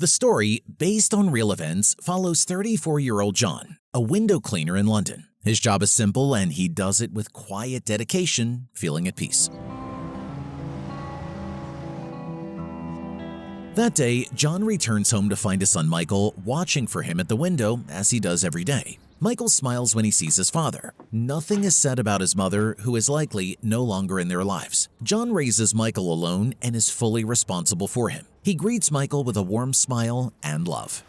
The story, based on real events, follows 34-year-old John, a window cleaner in London. His job is simple and he does it with quiet dedication, feeling at peace. That day, John returns home to find his son Michael watching for him at the window as he does every day. Michael smiles when he sees his father. Nothing is said about his mother, who is likely no longer in their lives. John raises Michael alone and is fully responsible for him. He greets Michael with a warm smile and love.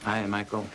Hi, Michael.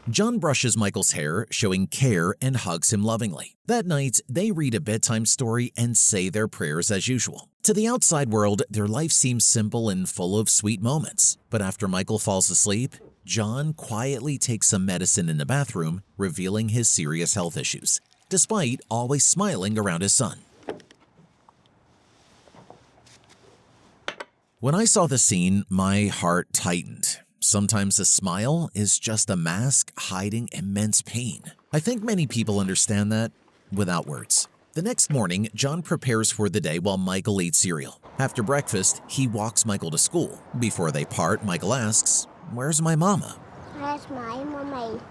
John brushes Michael's hair, showing care, and hugs him lovingly. That night, they read a bedtime story and say their prayers as usual. To the outside world, their life seems simple and full of sweet moments. But after Michael falls asleep, John quietly takes some medicine in the bathroom, revealing his serious health issues, despite always smiling around his son. When I saw the scene, my heart tightened. Sometimes a smile is just a mask hiding immense pain. I think many people understand that without words. The next morning, John prepares for the day while Michael eats cereal. After breakfast, he walks Michael to school. Before they part, Michael asks, "Where's my mama?" Where's my mommy?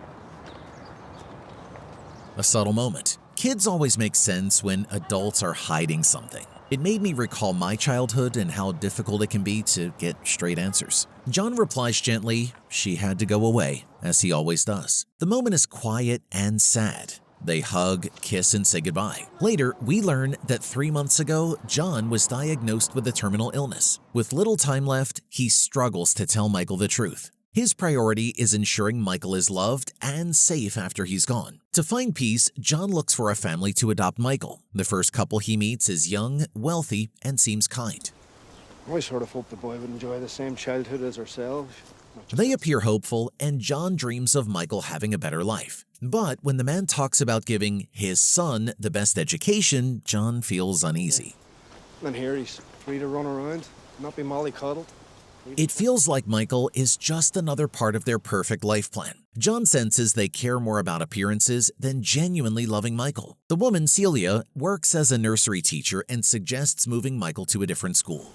A subtle moment. Kids always make sense when adults are hiding something. It made me recall my childhood and how difficult it can be to get straight answers. John replies gently, "She had to go away," as he always does. The moment is quiet and sad. They hug, kiss, and say goodbye. Later, we learn that 3 months ago, John was diagnosed with a terminal illness. With little time left, he struggles to tell Michael the truth. His priority is ensuring Michael is loved and safe after he's gone. To find peace, John looks for a family to adopt Michael. The first couple he meets is young, wealthy, and seems kind. I sort of hoped the boy would enjoy the same childhood as ourselves. They appear hopeful, and John dreams of Michael having a better life. But when the man talks about giving his son the best education, John feels uneasy. And here he's free to run around, not be mollycoddled. It feels like Michael is just another part of their perfect life plan. John senses they care more about appearances than genuinely loving Michael. The woman, Celia, works as a nursery teacher and suggests moving Michael to a different school.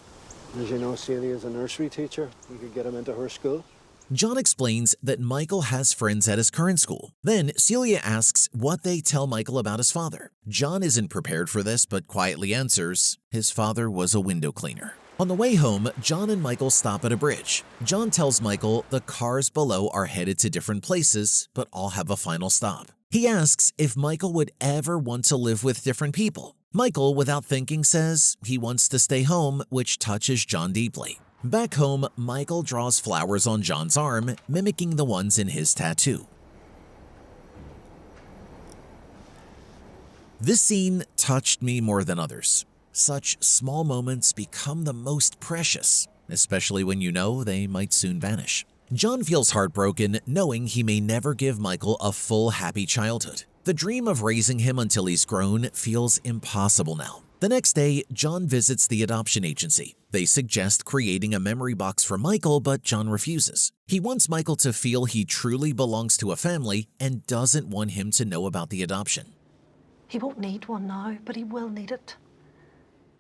As you know, Celia is a nursery teacher. We could get him into her school. John explains that Michael has friends at his current school. Then Celia asks what they tell Michael about his father. John isn't prepared for this, but quietly answers, his father was a window cleaner. On the way home, John and Michael stop at a bridge. John tells Michael the cars below are headed to different places, but all have a final stop. He asks if Michael would ever want to live with different people. Michael, without thinking, says he wants to stay home, which touches John deeply. Back home, Michael draws flowers on John's arm, mimicking the ones in his tattoo. This scene touched me more than others. Such small moments become the most precious, especially when you know they might soon vanish. John feels heartbroken knowing he may never give Michael a full happy childhood. The dream of raising him until he's grown feels impossible now. The next day, John visits the adoption agency. They suggest creating a memory box for Michael, but John refuses. He wants Michael to feel he truly belongs to a family and doesn't want him to know about the adoption. He won't need one now, but he will need it.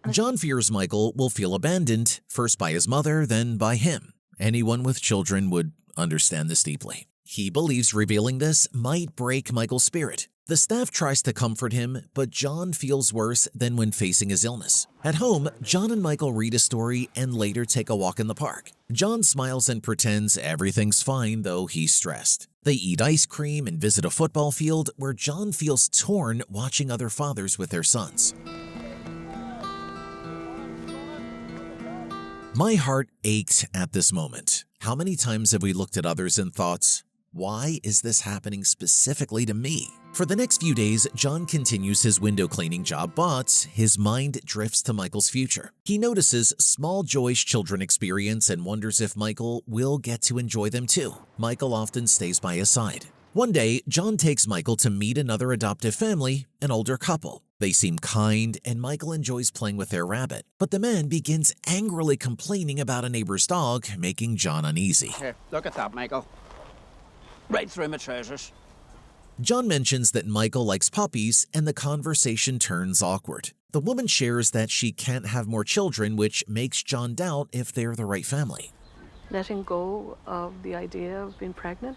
John fears Michael will feel abandoned, first by his mother, then by him. Anyone with children would understand this deeply. He believes revealing this might break Michael's spirit. The staff tries to comfort him, but John feels worse than when facing his illness. At home, John and Michael read a story and later take a walk in the park. John smiles and pretends everything's fine, though he's stressed. They eat ice cream and visit a football field where John feels torn watching other fathers with their sons. My heart ached at this moment. How many times have we looked at others and thought, why is this happening specifically to me? For the next few days, John continues his window cleaning job, but his mind drifts to Michael's future. He notices small joys children experience and wonders if Michael will get to enjoy them too. Michael often stays by his side. One day, John takes Michael to meet another adoptive family, an older couple. They seem kind, and Michael enjoys playing with their rabbit. But the man begins angrily complaining about a neighbor's dog, making John uneasy. Here, look at that, Michael. Right through my trousers. John mentions that Michael likes puppies, and the conversation turns awkward. The woman shares that she can't have more children, which makes John doubt if they're the right family. Letting go of the idea of being pregnant?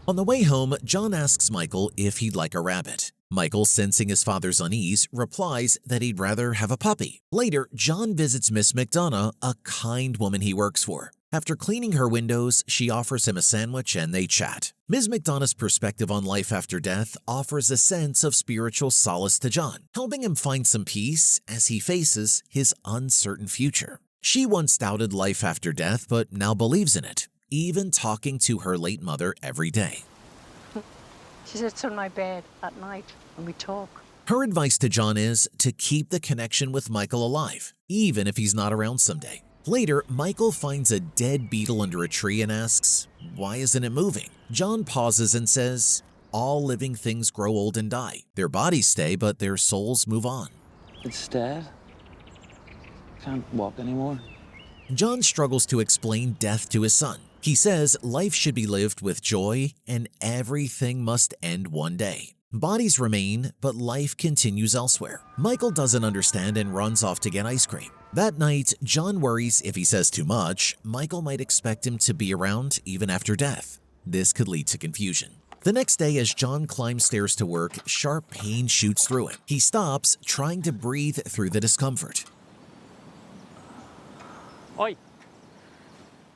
On the way home, John asks Michael if he'd like a rabbit. Michael, sensing his father's unease, replies that he'd rather have a puppy. Later, John visits Miss McDonough, a kind woman he works for. After cleaning her windows, she offers him a sandwich and they chat. Ms. McDonough's perspective on life after death offers a sense of spiritual solace to John, helping him find some peace as he faces his uncertain future. She once doubted life after death, but now believes in it, even talking to her late mother every day. She sits on my bed at night and we talk. Her advice to John is to keep the connection with Michael alive, even if he's not around someday. Later, Michael finds a dead beetle under a tree and asks, "Why isn't it moving?" John pauses and says, "All living things grow old and die. Their bodies stay, but their souls move on." It's dead. Can't walk anymore. John struggles to explain death to his son. He says life should be lived with joy and everything must end one day. Bodies remain, but life continues elsewhere. Michael doesn't understand and runs off to get ice cream. That night, John worries if he says too much, Michael might expect him to be around even after death. This could lead to confusion. The next day, as John climbs stairs to work, sharp pain shoots through him. He stops, trying to breathe through the discomfort. Oi!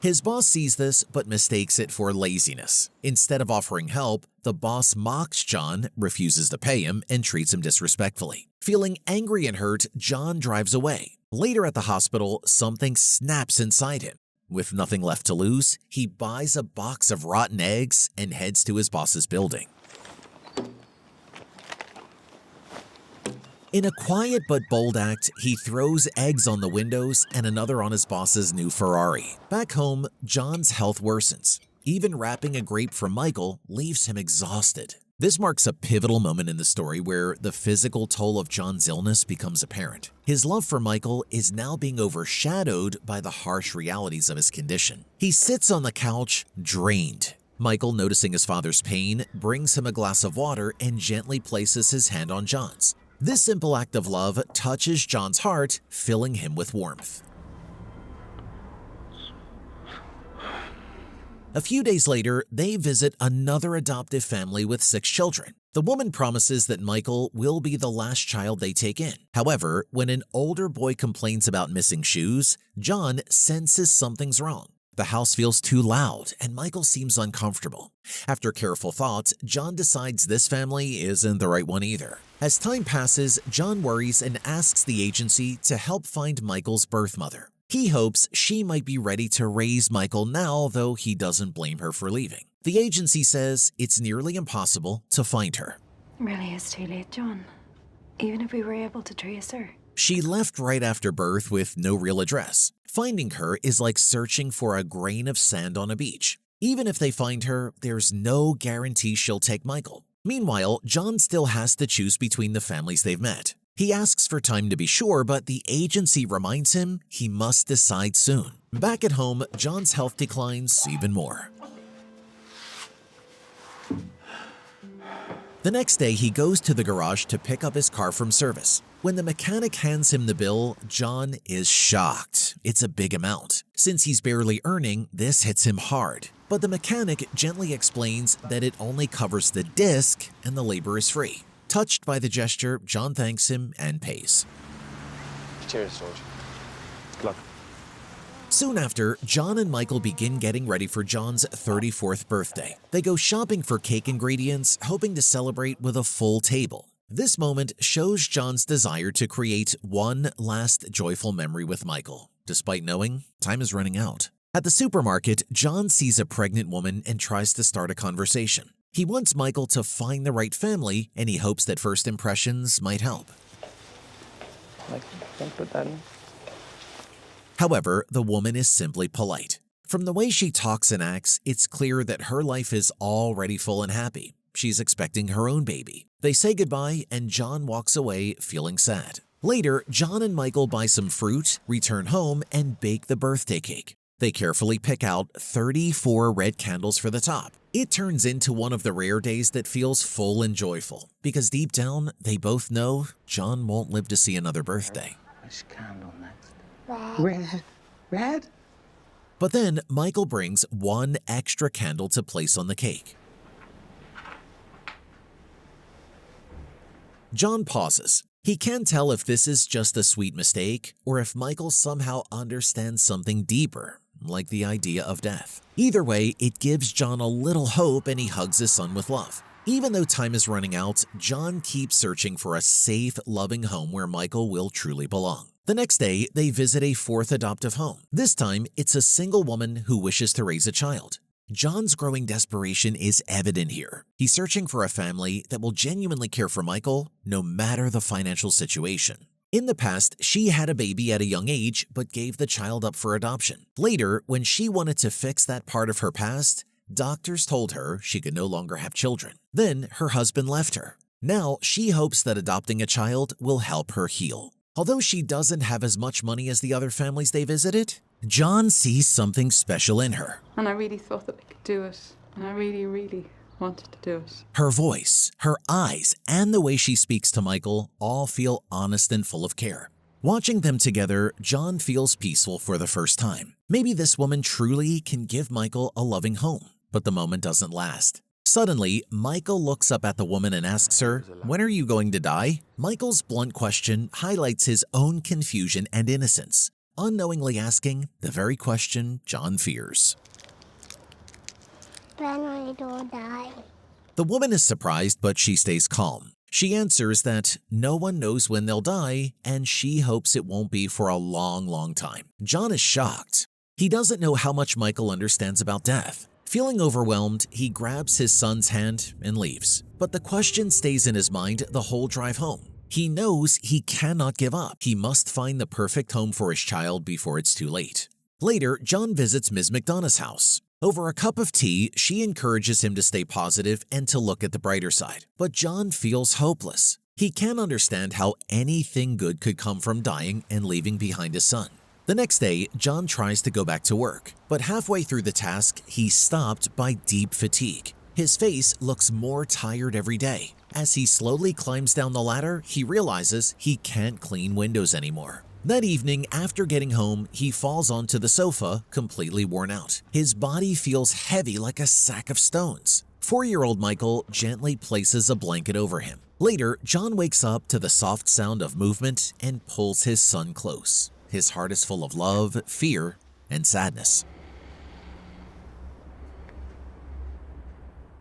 His boss sees this but mistakes it for laziness. Instead of offering help, the boss mocks John, refuses to pay him, and treats him disrespectfully. Feeling angry and hurt, John drives away. Later at the hospital, something snaps inside him. With nothing left to lose, he buys a box of rotten eggs and heads to his boss's building. In a quiet but bold act, he throws eggs on the windows and another on his boss's new Ferrari. Back home, John's health worsens. Even wrapping a grape for Michael leaves him exhausted. This marks a pivotal moment in the story where the physical toll of John's illness becomes apparent. His love for Michael is now being overshadowed by the harsh realities of his condition. He sits on the couch, drained. Michael, noticing his father's pain, brings him a glass of water and gently places his hand on John's. This simple act of love touches John's heart, filling him with warmth. A few days later, they visit another adoptive family with 6 children. The woman promises that Michael will be the last child they take in. However, when an older boy complains about missing shoes, John senses something's wrong. The house feels too loud, and Michael seems uncomfortable. After careful thought, John decides this family isn't the right one either. As time passes, John worries and asks the agency to help find Michael's birth mother. He hopes she might be ready to raise Michael now, though he doesn't blame her for leaving. The agency says it's nearly impossible to find her. It really is too late, John. Even if we were able to trace her. She left right after birth with no real address. Finding her is like searching for a grain of sand on a beach. Even if they find her, there's no guarantee she'll take Michael. Meanwhile, John still has to choose between the families they've met. He asks for time to be sure, but the agency reminds him he must decide soon. Back at home, John's health declines even more. The next day, he goes to the garage to pick up his car from service. When the mechanic hands him the bill, John is shocked. It's a big amount. Since he's barely earning, this hits him hard. But the mechanic gently explains that it only covers the disc and the labor is free. Touched by the gesture, John thanks him and pays. Cheers, George. Good luck. Soon after, John and Michael begin getting ready for John's 34th birthday. They go shopping for cake ingredients, hoping to celebrate with a full table. This moment shows John's desire to create one last joyful memory with Michael, despite knowing time is running out. At the supermarket, John sees a pregnant woman and tries to start a conversation. He wants Michael to find the right family, and he hopes that first impressions might help. Like, don't put that in. However, the woman is simply polite. From the way she talks and acts, it's clear that her life is already full and happy. She's expecting her own baby. They say goodbye, and John walks away feeling sad. Later, John and Michael buy some fruit, return home, and bake the birthday cake. They carefully pick out 34 red candles for the top. It turns into one of the rare days that feels full and joyful, because deep down, they both know John won't live to see another birthday. Which candle next? Red. Red? But then Michael brings one extra candle to place on the cake. John pauses. He can't tell if this is just a sweet mistake or if Michael somehow understands something deeper, like the idea of death. Either way, it gives John a little hope and he hugs his son with love. Even though time is running out, John keeps searching for a safe, loving home where Michael will truly belong. The next day, they visit a fourth adoptive home. This time, it's a single woman who wishes to raise a child. John's growing desperation is evident here. He's searching for a family that will genuinely care for Michael, no matter the financial situation. In the past, she had a baby at a young age, but gave the child up for adoption. Later, when she wanted to fix that part of her past, doctors told her she could no longer have children. Then, her husband left her. Now, she hopes that adopting a child will help her heal. Although she doesn't have as much money as the other families they visited, John sees something special in her. And I really thought that I could do it. And I really, really wanted to do it. Her voice, her eyes, and the way she speaks to Michael all feel honest and full of care. Watching them together, John feels peaceful for the first time. Maybe this woman truly can give Michael a loving home, but the moment doesn't last. Suddenly, Michael looks up at the woman and asks her, "When are you going to die?" Michael's blunt question highlights his own confusion and innocence, unknowingly asking the very question John fears. When I don't die. The woman is surprised, but she stays calm. She answers that no one knows when they'll die, and she hopes it won't be for a long, long time. John is shocked. He doesn't know how much Michael understands about death. Feeling overwhelmed, he grabs his son's hand and leaves. But the question stays in his mind the whole drive home. He knows he cannot give up. He must find the perfect home for his child before it's too late. Later, John visits Ms. McDonough's house. Over a cup of tea, she encourages him to stay positive and to look at the brighter side. But John feels hopeless. He can't understand how anything good could come from dying and leaving behind his son. The next day, John tries to go back to work, but halfway through the task, he's stopped by deep fatigue. His face looks more tired every day. As he slowly climbs down the ladder, he realizes he can't clean windows anymore. That evening, after getting home, he falls onto the sofa, completely worn out. His body feels heavy like a sack of stones. 4-year-old Michael gently places a blanket over him. Later, John wakes up to the soft sound of movement and pulls his son close. His heart is full of love, fear, and sadness.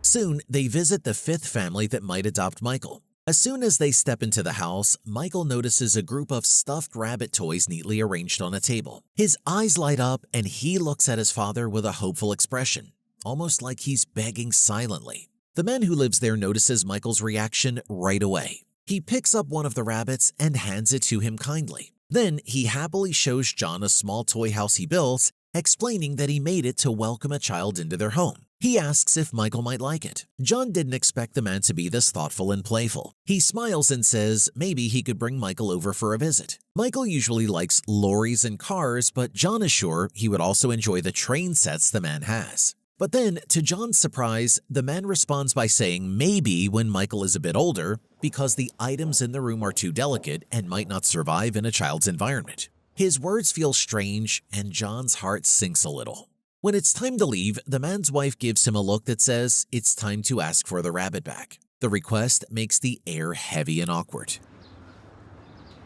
Soon, they visit the 5th family that might adopt Michael. As soon as they step into the house, Michael notices a group of stuffed rabbit toys neatly arranged on a table. His eyes light up and he looks at his father with a hopeful expression, almost like he's begging silently. The man who lives there notices Michael's reaction right away. He picks up one of the rabbits and hands it to him kindly. Then he happily shows John a small toy house he built, explaining that he made it to welcome a child into their home. He asks if Michael might like it. John didn't expect the man to be this thoughtful and playful. He smiles and says maybe he could bring Michael over for a visit. Michael usually likes lorries and cars, but John is sure he would also enjoy the train sets the man has. But then, to John's surprise, the man responds by saying maybe when Michael is a bit older, because the items in the room are too delicate and might not survive in a child's environment. His words feel strange, and John's heart sinks a little. When it's time to leave, the man's wife gives him a look that says it's time to ask for the rabbit back. The request makes the air heavy and awkward.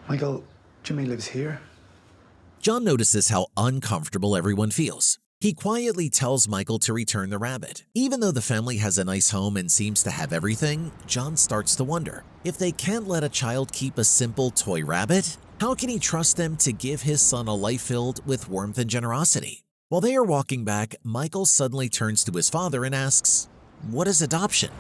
Michael, Jimmy lives here. John notices how uncomfortable everyone feels. He quietly tells Michael to return the rabbit. Even though the family has a nice home and seems to have everything, John starts to wonder, if they can't let a child keep a simple toy rabbit, how can he trust them to give his son a life filled with warmth and generosity? While they are walking back, Michael suddenly turns to his father and asks, "What is adoption?"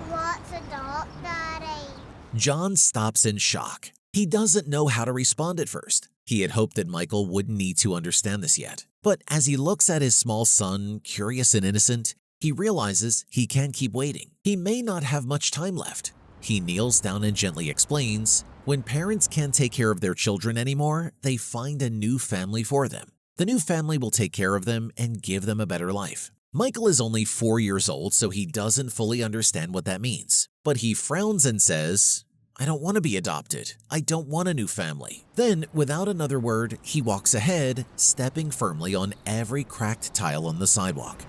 What's a dog, Daddy? John stops in shock. He doesn't know how to respond at first. He had hoped that Michael wouldn't need to understand this yet. But as he looks at his small son, curious and innocent, he realizes he can't keep waiting. He may not have much time left. He kneels down and gently explains, when parents can't take care of their children anymore, they find a new family for them. The new family will take care of them and give them a better life. Michael is only 4 years old, so he doesn't fully understand what that means. But he frowns and says, "I don't want to be adopted. I don't want a new family." Then, without another word, he walks ahead, stepping firmly on every cracked tile on the sidewalk.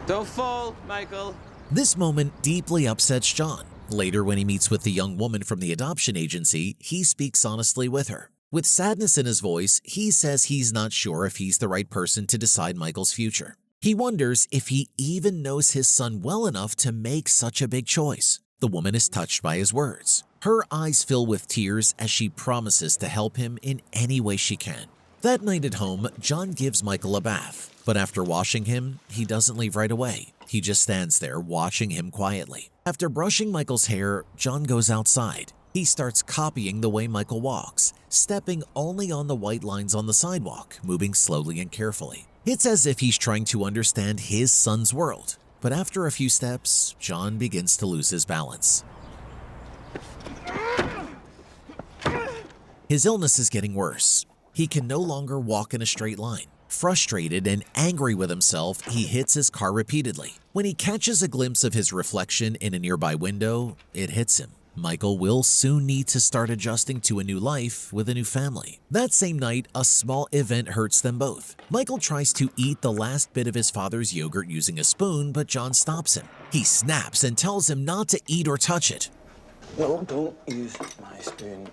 Don't fall, Michael. This moment deeply upsets John. Later, when he meets with the young woman from the adoption agency, he speaks honestly with her. With sadness in his voice, he says he's not sure if he's the right person to decide Michael's future. He wonders if he even knows his son well enough to make such a big choice. The woman is touched by his words. Her eyes fill with tears as she promises to help him in any way she can. That night at home, John gives Michael a bath, but after washing him, he doesn't leave right away. He just stands there watching him quietly. After brushing Michael's hair, John goes outside. He starts copying the way Michael walks, stepping only on the white lines on the sidewalk, moving slowly and carefully. It's as if he's trying to understand his son's world. But after a few steps, John begins to lose his balance. His illness is getting worse. He can no longer walk in a straight line. Frustrated and angry with himself, he hits his car repeatedly. When he catches a glimpse of his reflection in a nearby window, it hits him. Michael will soon need to start adjusting to a new life with a new family. That same night, a small event hurts them both. Michael tries to eat the last bit of his father's yogurt using a spoon, but John stops him. He snaps and tells him not to eat or touch it. No, don't use my spoon.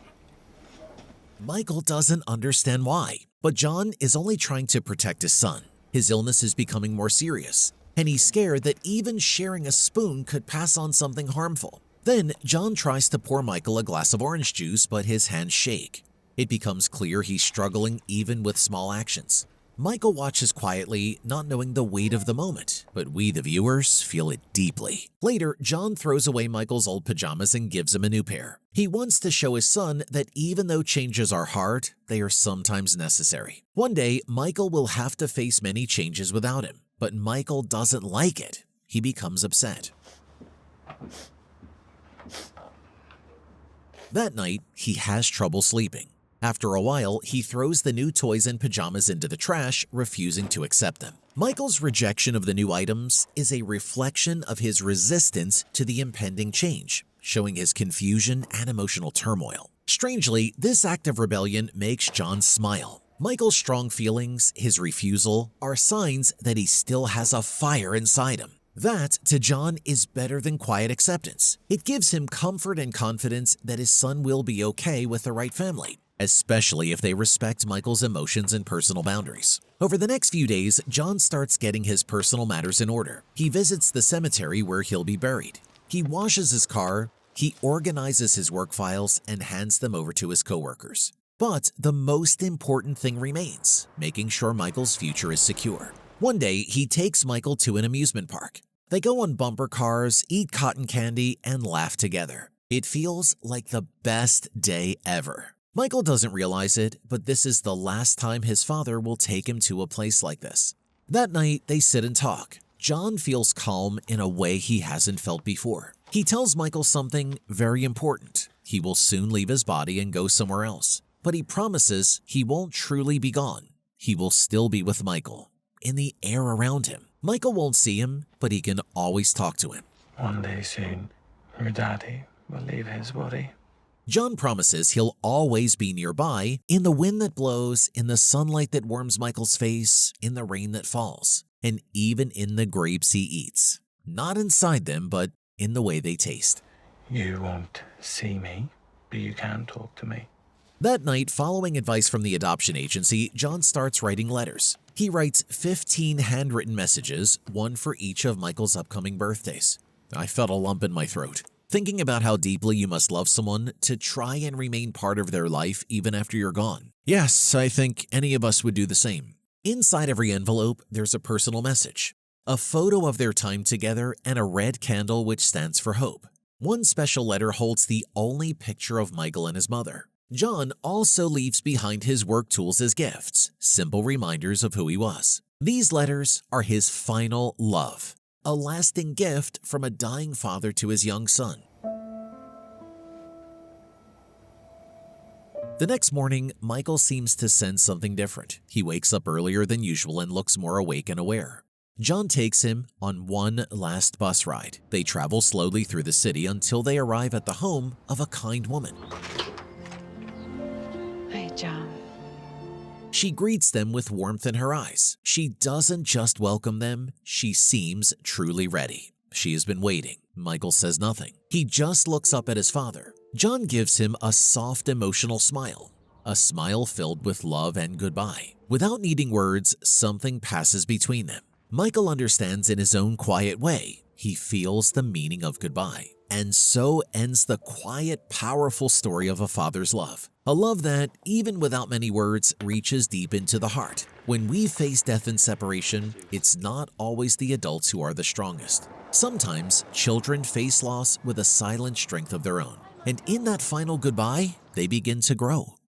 Michael doesn't understand why, but John is only trying to protect his son. His illness is becoming more serious, and he's scared that even sharing a spoon could pass on something harmful. Then, John tries to pour Michael a glass of orange juice, but his hands shake. It becomes clear he's struggling even with small actions. Michael watches quietly, not knowing the weight of the moment, but we, the viewers, feel it deeply. Later, John throws away Michael's old pajamas and gives him a new pair. He wants to show his son that even though changes are hard, they are sometimes necessary. One day, Michael will have to face many changes without him, but Michael doesn't like it. He becomes upset. That night, he has trouble sleeping. After a while, he throws the new toys and pajamas into the trash, refusing to accept them. Michael's rejection of the new items is a reflection of his resistance to the impending change, showing his confusion and emotional turmoil. Strangely, this act of rebellion makes John smile. Michael's strong feelings, his refusal, are signs that he still has a fire inside him. That, to John, is better than quiet acceptance. It gives him comfort and confidence that his son will be okay with the right family, especially if they respect Michael's emotions and personal boundaries. Over the next few days, John starts getting his personal matters in order. He visits the cemetery where he'll be buried. He washes his car, he organizes his work files, and hands them over to his coworkers. But the most important thing remains, making sure Michael's future is secure. One day, he takes Michael to an amusement park. They go on bumper cars, eat cotton candy, and laugh together. It feels like the best day ever. Michael doesn't realize it, but this is the last time his father will take him to a place like this. That night, they sit and talk. John feels calm in a way he hasn't felt before. He tells Michael something very important. He will soon leave his body and go somewhere else. But he promises he won't truly be gone. He will still be with Michael, in the air around him. Michael won't see him, but he can always talk to him. One day soon, your daddy will leave his body. John promises he'll always be nearby, in the wind that blows, in the sunlight that warms Michael's face, in the rain that falls, and even in the grapes he eats. Not inside them, but in the way they taste. You won't see me, but you can talk to me. That night, following advice from the adoption agency, John starts writing letters. He writes 15 handwritten messages, one for each of Michael's upcoming birthdays. I felt a lump in my throat, thinking about how deeply you must love someone to try and remain part of their life even after you're gone. Yes, I think any of us would do the same. Inside every envelope, there's a personal message, a photo of their time together, and a red candle which stands for hope. One special letter holds the only picture of Michael and his mother. John also leaves behind his work tools as gifts, simple reminders of who he was. These letters are his final love, a lasting gift from a dying father to his young son. The next morning, Michael seems to sense something different. He wakes up earlier than usual and looks more awake and aware. John takes him on one last bus ride. They travel slowly through the city until they arrive at the home of a kind woman. Hi, John. She greets them with warmth in her eyes. She doesn't just welcome them, she seems truly ready. She has been waiting. Michael says nothing. He just looks up at his father. John gives him a soft, emotional smile. A smile filled with love and goodbye. Without needing words, something passes between them. Michael understands in his own quiet way. He feels the meaning of goodbye. And so ends the quiet, powerful story of a father's love. A love that, even without many words, reaches deep into the heart. When we face death and separation, it's not always the adults who are the strongest. Sometimes, children face loss with a silent strength of their own. And in that final goodbye, they begin to grow.